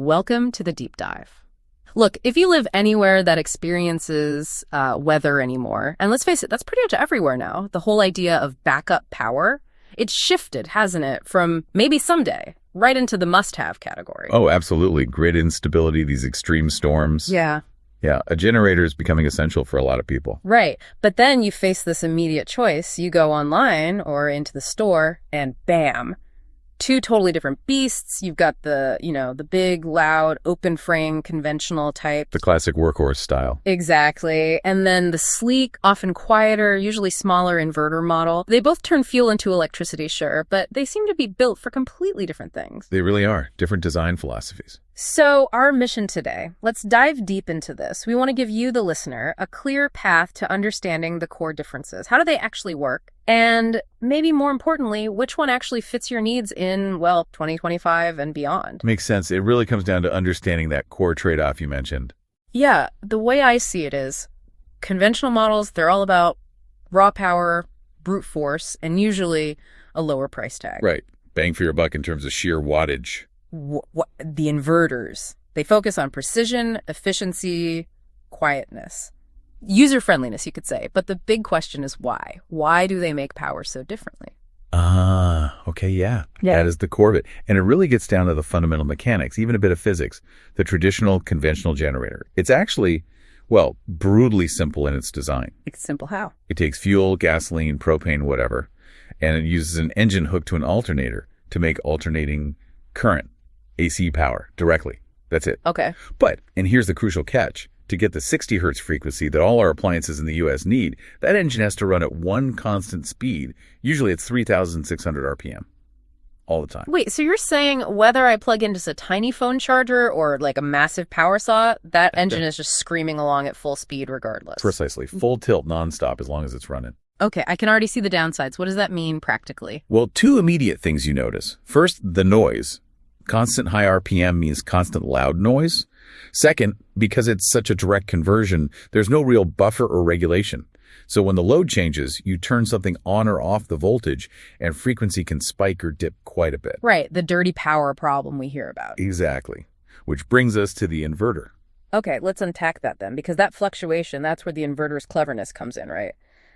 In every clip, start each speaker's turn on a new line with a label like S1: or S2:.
S1: Welcome to the deep dive. Look, if you live anywhere that experiences weather anymore, and let's face it, that's pretty much everywhere now, the whole idea of backup power, it's shifted, hasn't it, from maybe someday right into the must-have category.
S2: Oh, absolutely. Grid instability, these extreme storms.
S1: Yeah.
S2: Yeah, a generator is becoming essential for a lot of people.
S1: Right. But then you face this immediate choice. You go online or into the store and bam, two totally different beasts. You've got the big, loud, open frame, conventional type.
S2: The classic workhorse style.
S1: Exactly. And then the sleek, often quieter, usually smaller inverter model. They both turn fuel into electricity, sure, but they seem to be built for completely different things.
S2: They really are. Different design philosophies.
S1: So our mission today, let's dive deep into this. We want to give you, the listener, a clear path to understanding the core differences. How do they actually work? And maybe more importantly, which one actually fits your needs in, 2025 and beyond?
S2: Makes sense. It really comes down to understanding that core trade-off you mentioned.
S1: Yeah, the way I see it is conventional models, they're all about raw power, brute force, and usually a lower price tag.
S2: Right. Bang for your buck in terms of sheer wattage.
S1: The inverters, they focus on precision, efficiency, quietness, user-friendliness, you could say. But the big question is why? Why do they make power so differently?
S2: Okay, yeah. That is the core of it. And it really gets down to the fundamental mechanics, even a bit of physics. The traditional conventional generator. It's actually, brutally simple in its design.
S1: It's simple how?
S2: It takes fuel, gasoline, propane, whatever, and it uses an engine hooked to an alternator to make alternating current, AC power, directly. That's it.
S1: Okay.
S2: But, and here's the crucial catch, to get the 60 hertz frequency that all our appliances in the U.S. need, that engine has to run at one constant speed. Usually it's 3,600 RPM. All the time.
S1: Wait, so you're saying whether I plug in just a tiny phone charger or like a massive power saw, that engine is just screaming along at full speed regardless?
S2: Precisely. Full tilt nonstop as long as it's running.
S1: Okay, I can already see the downsides. What does that mean practically?
S2: Well, two immediate things you notice. First, the noise. Constant high RPM means constant loud noise. Second, because it's such a direct conversion, there's no real buffer or regulation. So when the load changes, you turn something on or off the voltage, and frequency can spike or dip quite a bit.
S1: Right, the dirty power problem we hear about.
S2: Exactly. Which brings us to the inverter.
S1: Okay, let's unpack that then, because that fluctuation, that's where the inverter's cleverness comes in, right?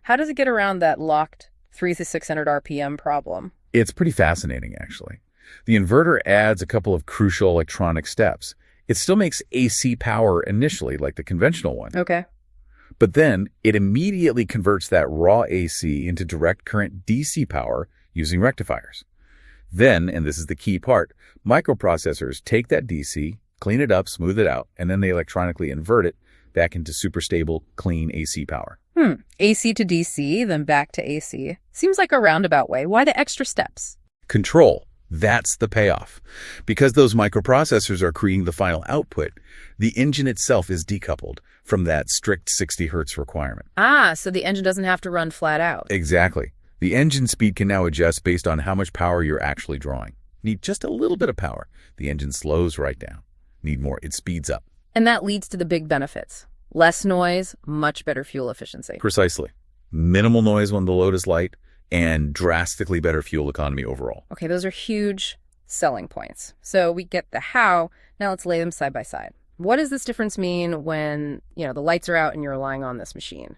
S1: How does it get around that locked 3,600 to 600 RPM problem?
S2: It's pretty fascinating, actually. The inverter adds a couple of crucial electronic steps. It still makes AC power initially, like the conventional one.
S1: Okay.
S2: But then it immediately converts that raw AC into direct current DC power using rectifiers. Then, and this is the key part, microprocessors take that DC, clean it up, smooth it out, and then they electronically invert it back into super stable, clean AC power.
S1: AC to DC, then back to AC. Seems like a roundabout way. Why the extra steps?
S2: Control. That's the payoff. Because those microprocessors are creating the final output, the engine itself is decoupled from that strict 60 hertz requirement.
S1: So the engine doesn't have to run flat out.
S2: Exactly. The engine speed can now adjust based on how much power you're actually drawing. Need just a little bit of power. The engine slows right down. Need more, it speeds up.
S1: And that leads to the big benefits. Less noise, much better fuel efficiency.
S2: Precisely. Minimal noise when the load is light, and drastically better fuel economy overall.
S1: Okay, those are huge selling points. So we get the how. Now let's lay them side by side. What does this difference mean when, the lights are out and you're relying on this machine?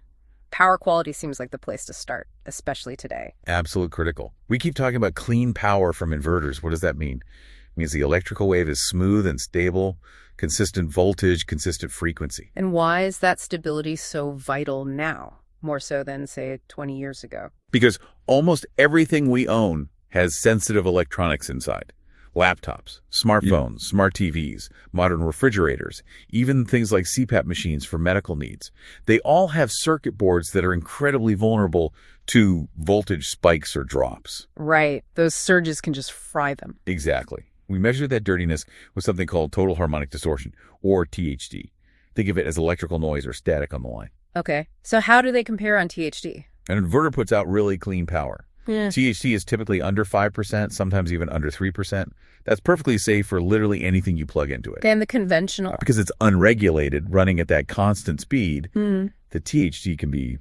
S1: Power quality seems like the place to start, especially today.
S2: Absolute critical. We keep talking about clean power from inverters. What does that mean? It means the electrical wave is smooth and stable, consistent voltage, consistent frequency.
S1: And why is that stability so vital now? More so than, say, 20 years ago.
S2: Because almost everything we own has sensitive electronics inside. Laptops, smartphones, smart TVs, modern refrigerators, even things like CPAP machines for medical needs. They all have circuit boards that are incredibly vulnerable to voltage spikes or drops.
S1: Right. Those surges can just fry them.
S2: Exactly. We measure that dirtiness with something called total harmonic distortion, or THD. Think of it as electrical noise or static on the line.
S1: Okay. So how do they compare on THD?
S2: An inverter puts out really clean power.
S1: Yeah.
S2: THD is typically under 5%, sometimes even under 3%. That's perfectly safe for literally anything you plug into it.
S1: And the conventional...
S2: Because it's unregulated, running at that constant speed, the THD can be,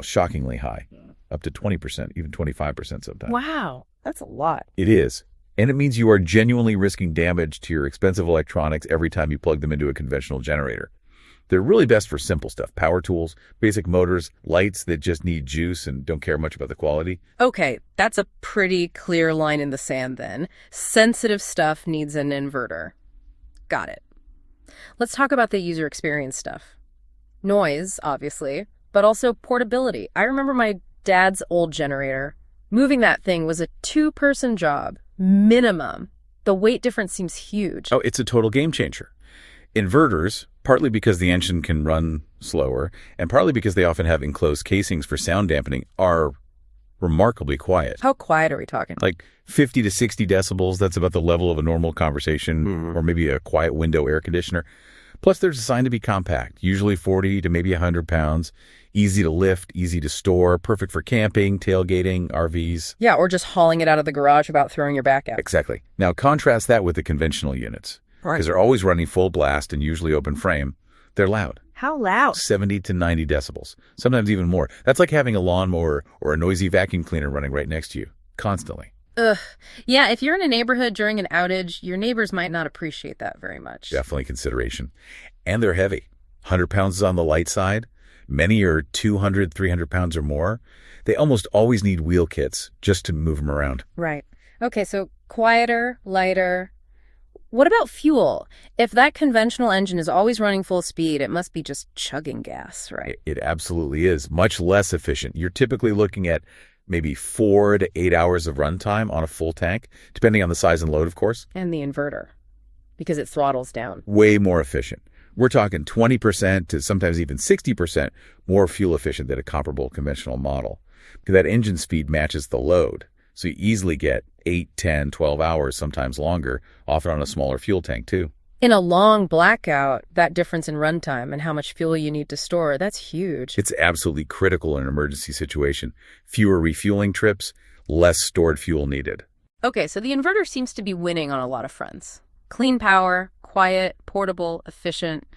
S2: shockingly high, up to 20%, even 25% sometimes.
S1: Wow, that's a lot.
S2: It is. And it means you are genuinely risking damage to your expensive electronics every time you plug them into a conventional generator. They're really best for simple stuff, power tools, basic motors, lights that just need juice and don't care much about the quality.
S1: Okay, that's a pretty clear line in the sand then. Sensitive stuff needs an inverter. Got it. Let's talk about the user experience stuff. Noise, obviously, but also portability. I remember my dad's old generator. Moving that thing was a two-person job, minimum. The weight difference seems huge.
S2: Oh, it's a total game changer. Inverters, partly because the engine can run slower, and partly because they often have enclosed casings for sound dampening, are remarkably quiet.
S1: How quiet are we talking?
S2: Like 50 to 60 decibels, that's about the level of a normal conversation, or maybe a quiet window air conditioner. Plus, they're designed to be compact, usually 40 to maybe 100 pounds, easy to lift, easy to store, perfect for camping, tailgating, RVs.
S1: Yeah, or just hauling it out of the garage without throwing your back out.
S2: Exactly. Now, contrast that with the conventional units. Because they're always running full blast and usually open frame. They're loud.
S1: How loud?
S2: 70 to 90 decibels, sometimes even more. That's like having a lawnmower or a noisy vacuum cleaner running right next to you, constantly.
S1: Ugh. Yeah, if you're in a neighborhood during an outage, your neighbors might not appreciate that very much.
S2: Definitely consideration. And they're heavy. 100 pounds is on the light side. Many are 200, 300 pounds or more. They almost always need wheel kits just to move them around.
S1: Right. Okay, so quieter, lighter. What about fuel? If that conventional engine is always running full speed, it must be just chugging gas, right?
S2: It absolutely is. Much less efficient. You're typically looking at maybe 4 to 8 hours of runtime on a full tank, depending on the size and load, of course.
S1: And the inverter, because it throttles down.
S2: Way more efficient. We're talking 20% to sometimes even 60% more fuel efficient than a comparable conventional model. Because that engine speed matches the load. So you easily get 8, 10, 12 hours, sometimes longer, often on a smaller fuel tank too.
S1: In a long blackout, that difference in runtime and how much fuel you need to store, that's huge.
S2: It's absolutely critical in an emergency situation. Fewer refueling trips, less stored fuel needed.
S1: Okay, so the inverter seems to be winning on a lot of fronts. Clean power, quiet, portable, efficient.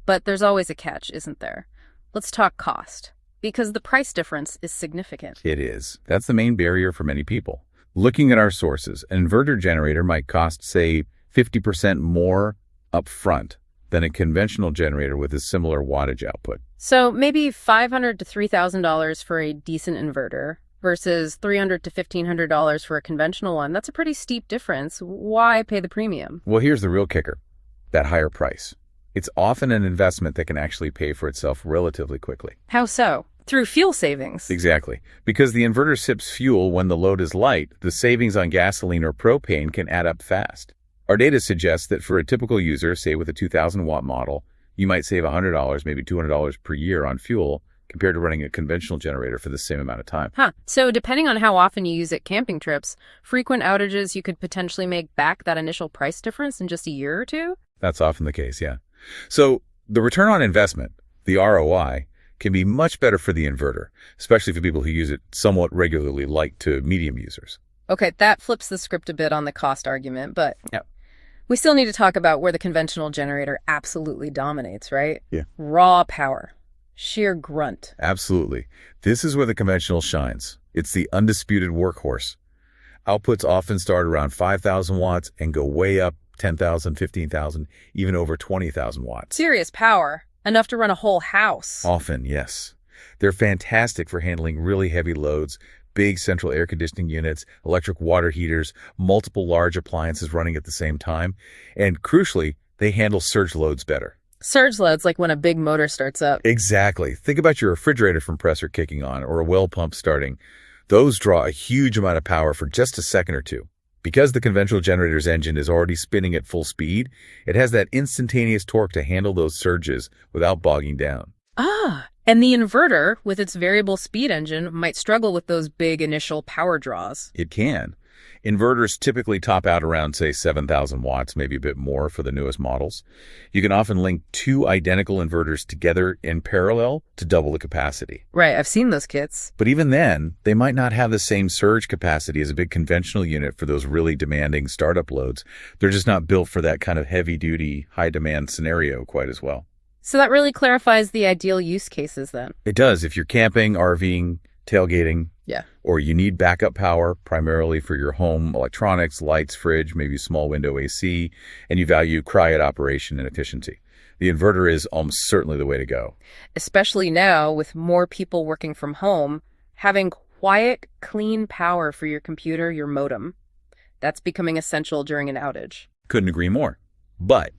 S1: But there's always a catch, isn't there? Let's talk cost. Because the price difference is significant.
S2: It is. That's the main barrier for many people. Looking at our sources, an inverter generator might cost, say, 50% more upfront than a conventional generator with a similar wattage output.
S1: So maybe $500 to $3,000 for a decent inverter versus $300 to $1,500 for a conventional one. That's a pretty steep difference. Why pay the premium?
S2: Well, here's the real kicker, that higher price. It's often an investment that can actually pay for itself relatively quickly.
S1: How so? Through fuel savings.
S2: Exactly. Because the inverter sips fuel when the load is light, the savings on gasoline or propane can add up fast. Our data suggests that for a typical user, say with a 2,000-watt model, you might save $100, maybe $200 per year on fuel compared to running a conventional generator for the same amount of time.
S1: So depending on how often you use it camping trips, frequent outages, you could potentially make back that initial price difference in just a year or two?
S2: That's often the case, yeah. So the return on investment, the ROI, can be much better for the inverter, especially for people who use it somewhat regularly, like to medium users.
S1: Okay, that flips the script a bit on the cost argument, but we still need to talk about where the conventional generator absolutely dominates, right?
S2: Yeah.
S1: Raw power, sheer grunt.
S2: Absolutely. This is where the conventional shines. It's the undisputed workhorse. Outputs often start around 5,000 watts and go way up 10,000, 15,000, even over 20,000 watts.
S1: Serious power. Enough to run a whole house.
S2: Often, yes. They're fantastic for handling really heavy loads, big central air conditioning units, electric water heaters, multiple large appliances running at the same time. And crucially, they handle surge loads better.
S1: Surge loads, like when a big motor starts up.
S2: Exactly. Think about your refrigerator compressor kicking on or a well pump starting. Those draw a huge amount of power for just a second or two. Because the conventional generator's engine is already spinning at full speed, it has that instantaneous torque to handle those surges without bogging down.
S1: And the inverter, with its variable speed engine, might struggle with those big initial power draws.
S2: It can. Inverters typically top out around, say, 7,000 watts, maybe a bit more for the newest models. You can often link two identical inverters together in parallel to double the capacity.
S1: Right, I've seen those kits.
S2: But even then, they might not have the same surge capacity as a big conventional unit for those really demanding startup loads. They're just not built for that kind of heavy-duty, high-demand scenario quite as well.
S1: So that really clarifies the ideal use cases then.
S2: It does if you're camping, RVing, tailgating,
S1: Yeah.
S2: or you need backup power primarily for your home electronics, lights, fridge, maybe small window AC, and you value quiet operation and efficiency. The inverter is almost certainly the way to go.
S1: Especially now with more people working from home, having quiet, clean power for your computer, your modem, that's becoming essential during an outage.
S2: Couldn't agree more. But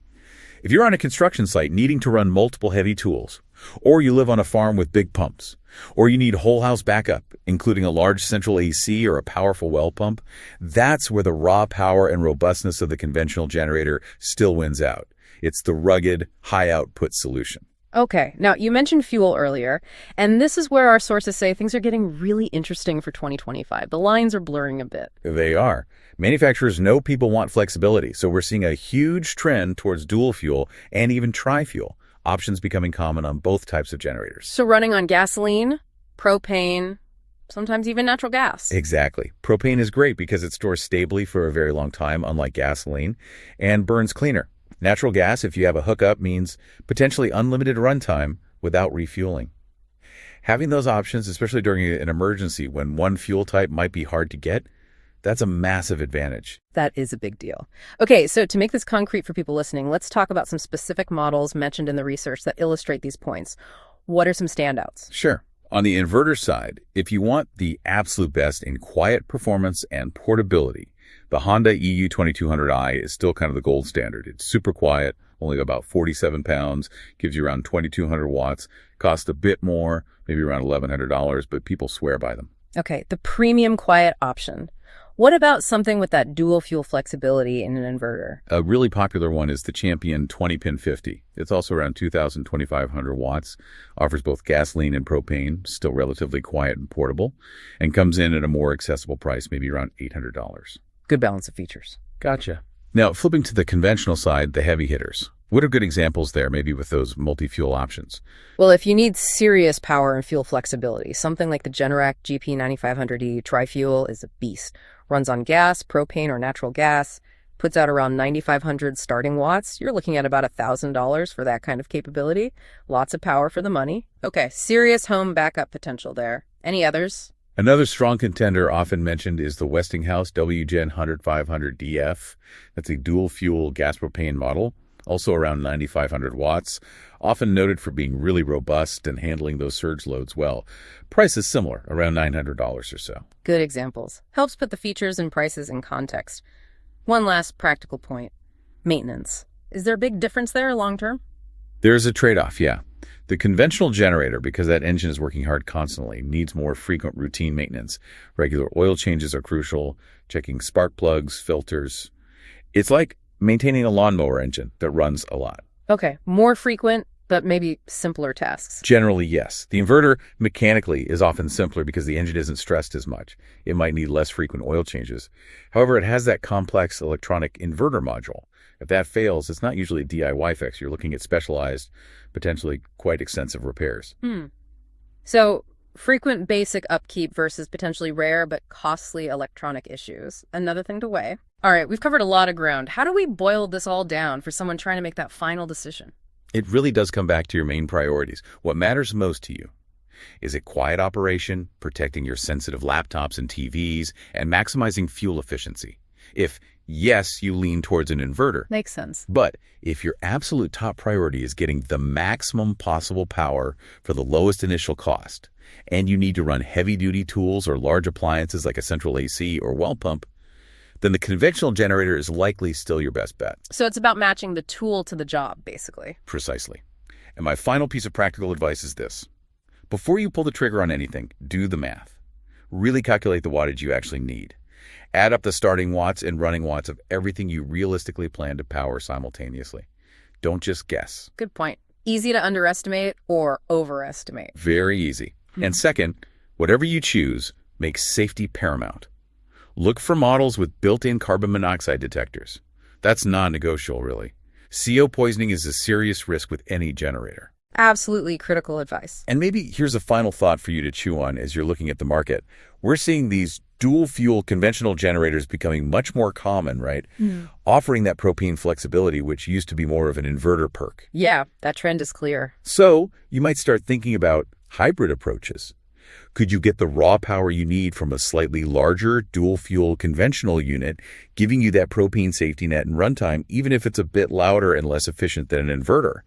S2: if you're on a construction site needing to run multiple heavy tools, or you live on a farm with big pumps, or you need whole house backup, including a large central AC or a powerful well pump, that's where the raw power and robustness of the conventional generator still wins out. It's the rugged, high-output solution.
S1: Okay, now you mentioned fuel earlier, and this is where our sources say things are getting really interesting for 2025. The lines are blurring a bit.
S2: They are. Manufacturers know people want flexibility, so we're seeing a huge trend towards dual fuel and even tri-fuel, options becoming common on both types of generators.
S1: So running on gasoline, propane, sometimes even natural gas.
S2: Exactly. Propane is great because it stores stably for a very long time, unlike gasoline, and burns cleaner. Natural gas, if you have a hookup, means potentially unlimited runtime without refueling. Having those options, especially during an emergency when one fuel type might be hard to get, that's a massive advantage.
S1: That is a big deal. Okay, so to make this concrete for people listening, let's talk about some specific models mentioned in the research that illustrate these points. What are some standouts?
S2: Sure. On the inverter side, if you want the absolute best in quiet performance and portability, the Honda EU2200i is still kind of the gold standard. It's super quiet, only about 47 pounds, gives you around 2,200 watts, costs a bit more, maybe around $1,100, but people swear by them.
S1: Okay, the premium quiet option. What about something with that dual fuel flexibility in an inverter?
S2: A really popular one is the Champion 20-pin 50. It's also around 2,500 watts, offers both gasoline and propane, still relatively quiet and portable, and comes in at a more accessible price, maybe around $800.
S1: Good balance of features.
S2: Gotcha. Now, flipping to the conventional side, the heavy hitters. What are good examples there, maybe with those multi-fuel options?
S1: Well, if you need serious power and fuel flexibility, something like the Generac GP9500E tri-fuel is a beast. Runs on gas, propane, or natural gas, puts out around 9,500 starting watts. You're looking at about $1,000 for that kind of capability. Lots of power for the money. Okay, serious home backup potential there. Any others?
S2: Another strong contender often mentioned is the Westinghouse WGen 100-500DF. That's a dual-fuel gas-propane model, also around 9,500 watts, often noted for being really robust and handling those surge loads well. Price is similar, around $900 or so.
S1: Good examples. Helps put the features and prices in context. One last practical point. Maintenance. Is there a big difference there long-term?
S2: There's a trade-off, yeah. The conventional generator, because that engine is working hard constantly, needs more frequent routine maintenance. Regular oil changes are crucial, checking spark plugs, filters. It's like maintaining a lawnmower engine that runs a lot.
S1: Okay, more frequent, but maybe simpler tasks.
S2: Generally, yes. The inverter mechanically is often simpler because the engine isn't stressed as much. It might need less frequent oil changes. However, it has that complex electronic inverter module. If that fails, it's not usually a DIY fix. You're looking at specialized, potentially quite extensive repairs.
S1: So, frequent basic upkeep versus potentially rare but costly electronic issues. Another thing to weigh. All right, we've covered a lot of ground. How do we boil this all down for someone trying to make that final decision?
S2: It really does come back to your main priorities. What matters most to you? Is it quiet operation, protecting your sensitive laptops and TVs, and maximizing fuel efficiency? If yes, you lean towards an inverter.
S1: Makes sense.
S2: But if your absolute top priority is getting the maximum possible power for the lowest initial cost, and you need to run heavy-duty tools or large appliances like a central AC or well pump, then the conventional generator is likely still your best bet.
S1: So it's about matching the tool to the job, basically.
S2: Precisely. And my final piece of practical advice is this. Before you pull the trigger on anything, do the math. Really calculate the wattage you actually need. Add up the starting watts and running watts of everything you realistically plan to power simultaneously. Don't just guess.
S1: Good point. Easy to underestimate or overestimate.
S2: Very easy. And second, whatever you choose, make safety paramount. Look for models with built-in carbon monoxide detectors. That's non-negotiable, really. CO poisoning is a serious risk with any generator.
S1: Absolutely critical advice.
S2: And maybe here's a final thought for you to chew on as you're looking at the market. We're seeing these dual-fuel conventional generators becoming much more common, right? Offering that propane flexibility, which used to be more of an inverter perk.
S1: Yeah, that trend is clear.
S2: So you might start thinking about hybrid approaches. Could you get the raw power you need from a slightly larger dual-fuel conventional unit, giving you that propane safety net and runtime, even if it's a bit louder and less efficient than an inverter?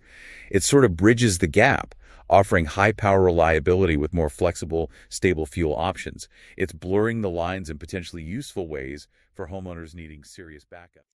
S2: It sort of bridges the gap, offering high-power reliability with more flexible, stable fuel options. It's blurring the lines in potentially useful ways for homeowners needing serious backup.